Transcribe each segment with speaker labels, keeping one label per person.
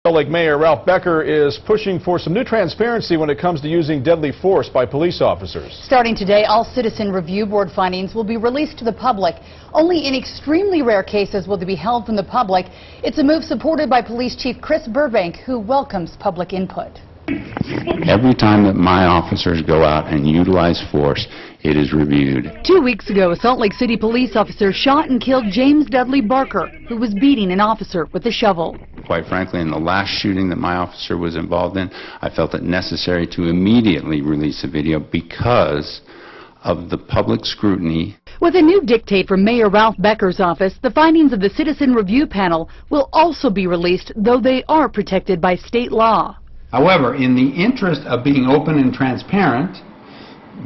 Speaker 1: Salt Lake Mayor Ralph Becker is pushing for some new transparency when it comes to using deadly force by police officers.
Speaker 2: Starting today, all Citizen Review Board findings will be released to the public. Only in extremely rare cases will they be held from the public. It's a move supported by Police Chief Chris Burbank, who welcomes public input.
Speaker 3: Every time that my officers go out and utilize force, it is reviewed.
Speaker 2: 2 weeks ago, a Salt Lake City police officer shot and killed James Dudley Barker, who was beating an officer with a shovel.
Speaker 3: Quite frankly, in the last shooting that my officer was involved in, I felt it necessary to immediately release a video because of the public scrutiny.
Speaker 2: With a new dictate from Mayor Ralph Becker's office, the findings of the Citizen Review Panel will also be released, though they are protected by state law.
Speaker 4: However, in the interest of being open and transparent,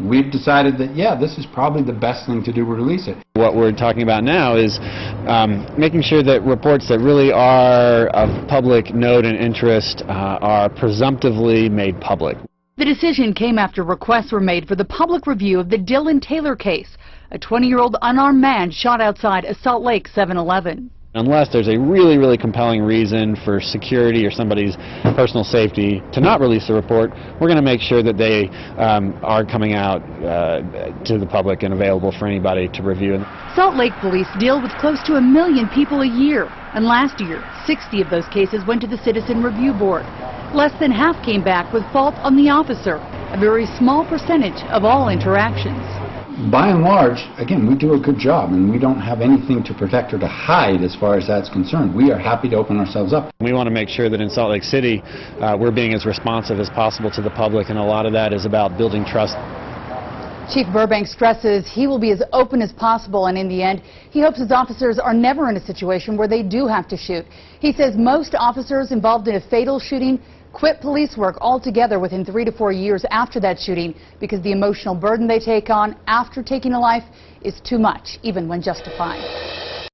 Speaker 4: we've decided that, yeah, this is probably the best thing to do, release it.
Speaker 5: What we're talking about now is making sure that reports that really are of public note and interest are presumptively made public.
Speaker 2: The decision came after requests were made for the public review of the Dylan Taylor case, a 20-year-old unarmed man shot outside a Salt Lake 7-Eleven.
Speaker 5: Unless there's a really compelling reason for security or somebody's personal safety to not release the report, we're going to make sure that they are coming out to the public and available for anybody to review.
Speaker 2: Salt Lake police deal with close to 1 million people a year, and last year 60 of those cases went to the Citizen Review Board. Less than half came back with fault on the officer, a very small percentage of all interactions.
Speaker 4: By and large, again, we do a good job, and we don't have anything to protect or to hide as far as that's concerned. We are happy to open ourselves up.
Speaker 5: We want to make sure that in Salt Lake City we're being as responsive as possible to the public, and a lot of that is about building trust.
Speaker 2: Chief Burbank stresses he will be as open as possible, and in the end, he hopes his officers are never in a situation where they do have to shoot. He says most officers involved in a fatal shooting quit police work altogether within 3 to 4 years after that shooting because the emotional burden they take on after taking a life is too much, even when justified.